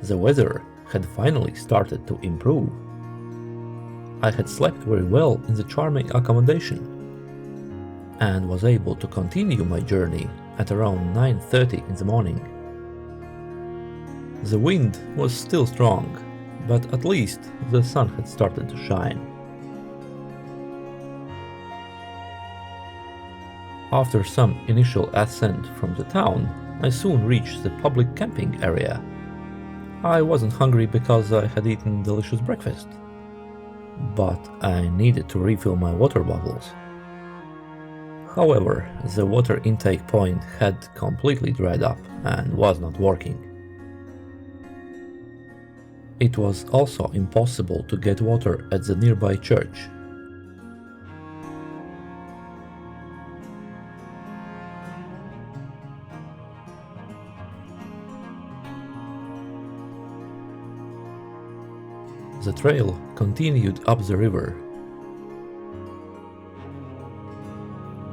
The weather had finally started to improve. I had slept very well in the charming accommodation and was able to continue my journey at around 9:30 in the morning. The wind was still strong, but at least the sun had started to shine. After some initial ascent from the town, I soon reached the public camping area. I wasn't hungry because I had eaten delicious breakfast, but I needed to refill my water bottles. However, the water intake point had completely dried up and was not working. It was also impossible to get water at the nearby church. The trail continued up the river.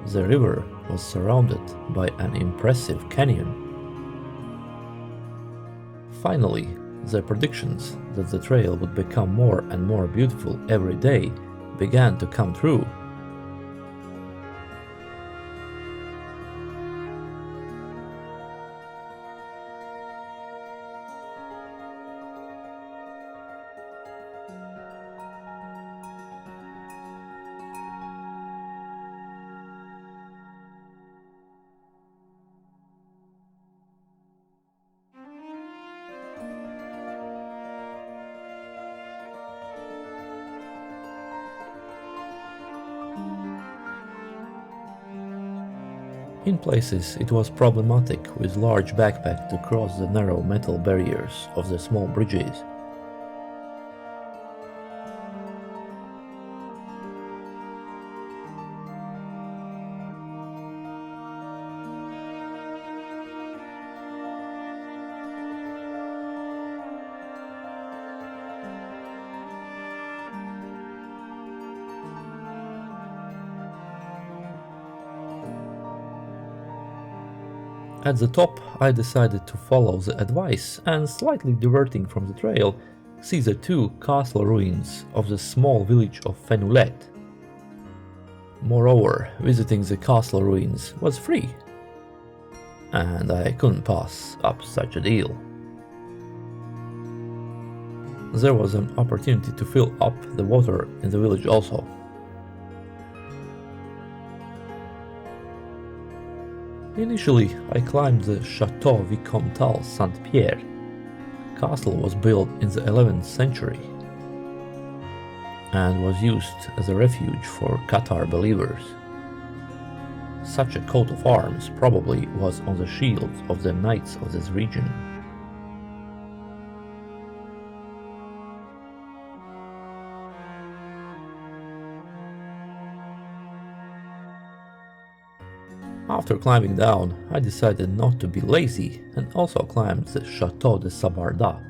The river was surrounded by an impressive canyon. Finally, the predictions that the trail would become more and more beautiful every day began to come true. In places it was problematic with large backpack to cross the narrow metal barriers of the small bridges. At the top, I decided to follow the advice and, slightly diverting from the trail, see the two castle ruins of the small village of Fenouillet. Moreover, visiting the castle ruins was free, and I couldn't pass up such a deal. There was an opportunity to fill up the water in the village also. Initially, I climbed the Château Vicomtal Saint-Pierre. The castle was built in the 11th century and was used as a refuge for Cathar believers. Such a coat of arms probably was on the shields of the knights of this region. After climbing down, I decided not to be lazy and also climbed the Château de Sabarda.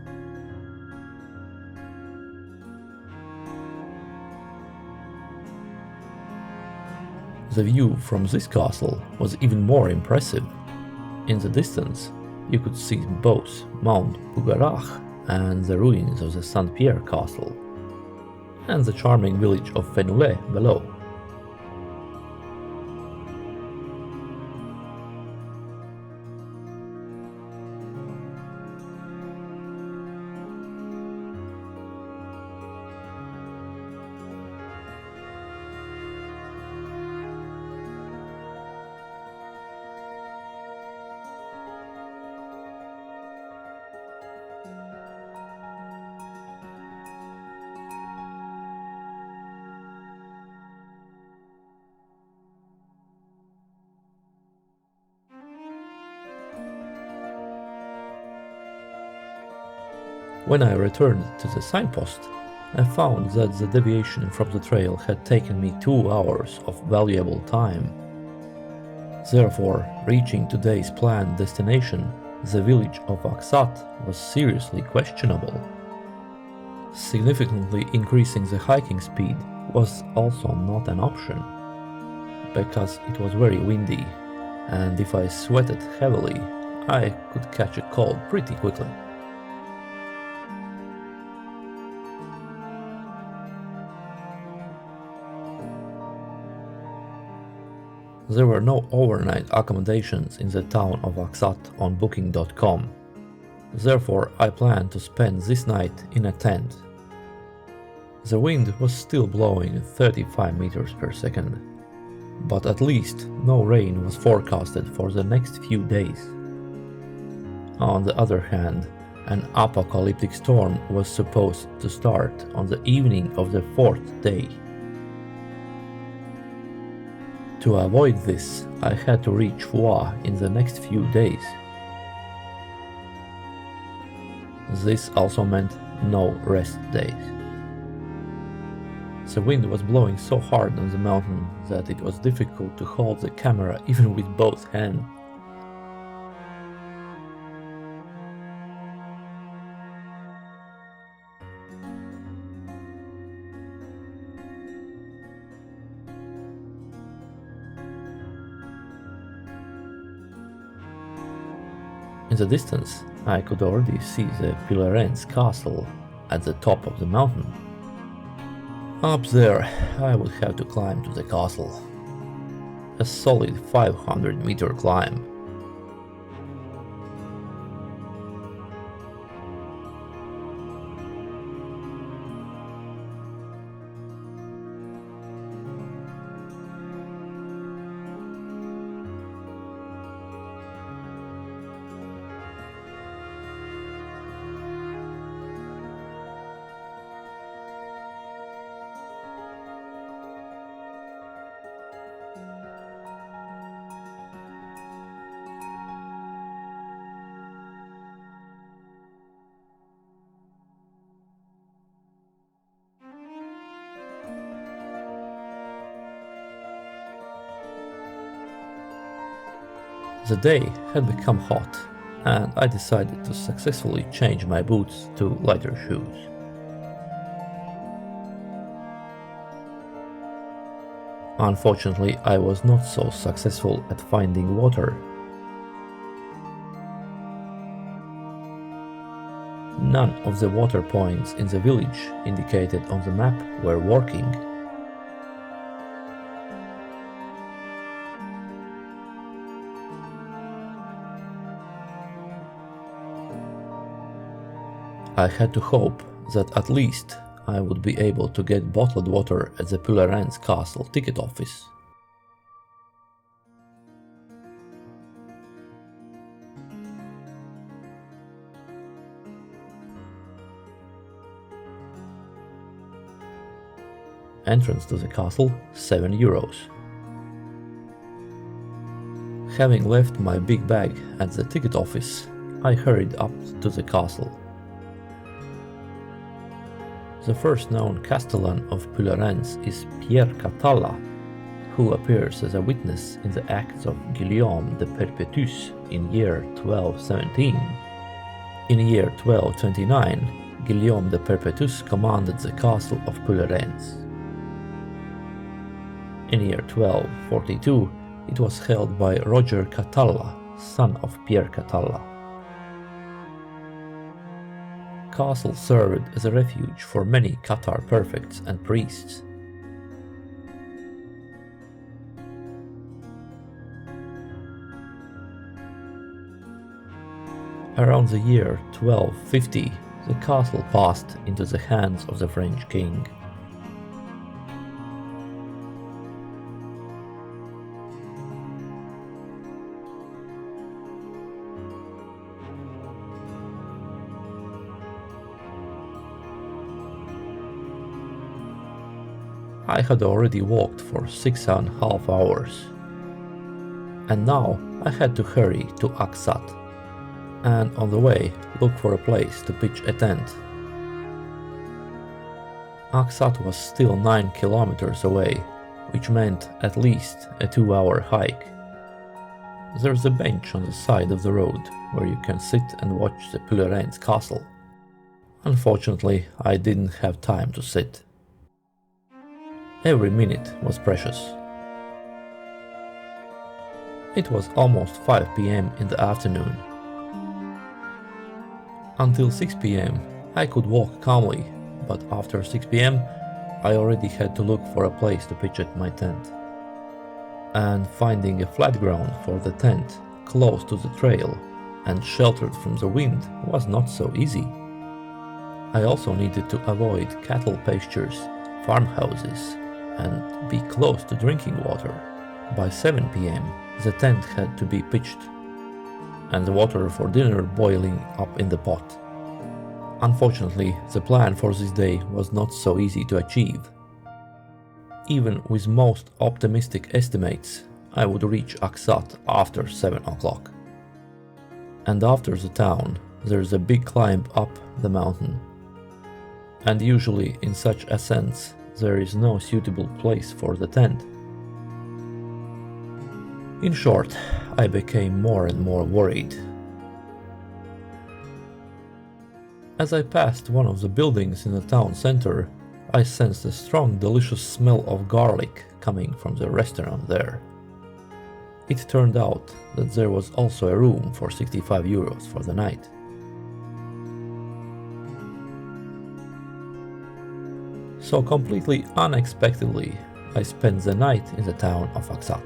The view from this castle was even more impressive. In the distance, you could see both Mount Puilarens and the ruins of the Saint-Pierre castle, and the charming village of Fenouillet below. When I returned to the signpost, I found that the deviation from the trail had taken me 2 hours of valuable time. Therefore, reaching today's planned destination, the village of Axat, was seriously questionable. Significantly increasing the hiking speed was also not an option, because it was very windy, and if I sweated heavily, I could catch a cold pretty quickly. There were no overnight accommodations in the town of Axat on booking.com. Therefore, I planned to spend this night in a tent. The wind was still blowing 35 meters per second, but at least no rain was forecasted for the next few days. On the other hand, an apocalyptic storm was supposed to start on the evening of the fourth day. To avoid this, I had to reach Foix in the next few days. This also meant no rest days. The wind was blowing so hard on the mountain that it was difficult to hold the camera even with both hands. In the distance, I could already see the Puilarens castle at the top of the mountain. Up there, I would have to climb to the castle. A solid 500-meter climb. The day had become hot, and I decided to successfully change my boots to lighter shoes. Unfortunately, I was not so successful at finding water. None of the water points in the village indicated on the map were working. I had to hope that at least I would be able to get bottled water at the Puilarens castle ticket office. Entrance to the castle, €7. Having left my big bag at the ticket office, I hurried up to the castle. The first known castellan of Puilarens is Sentier Cathare, who appears as a witness in the acts of Guillaume de Perpetuus in year 1217. In year 1229, Guillaume de Perpetuus commanded the castle of Puilarens. In year 1242, it was held by Roger Cathar, son of Pierre Cathar. Castle served as a refuge for many Cathar prefects and priests. Around the year 1250, the castle passed into the hands of the French king. I had already walked for 6.5 hours, and now I had to hurry to Axat, and on the way look for a place to pitch a tent. Axat was still 9 kilometers away, which meant at least a 2-hour hike. There's a bench on the side of the road where you can sit and watch the Puilarens castle. Unfortunately, I didn't have time to sit. Every minute was precious. It was almost 5 p.m. in the afternoon. Until 6 p.m. I could walk calmly, but after 6 p.m. I already had to look for a place to pitch at my tent. and finding a flat ground for the tent close to the trail and sheltered from the wind was not so easy. I also needed to avoid cattle pastures, farmhouses, and be close to drinking water. By 7 p.m. the tent had to be pitched, and the water for dinner boiling up in the pot. Unfortunately, the plan for this day was not so easy to achieve. Even with most optimistic estimates, I would reach Axat after 7 o'clock. And after the town, there's a big climb up the mountain. And usually in such ascents, there is no suitable place for the tent. In short, I became more and more worried. As I passed one of the buildings in the town center, I sensed a strong, delicious smell of garlic coming from the restaurant there. It turned out that there was also a room for 65 euros for the night. So completely unexpectedly, I spent the night in the town of Axat.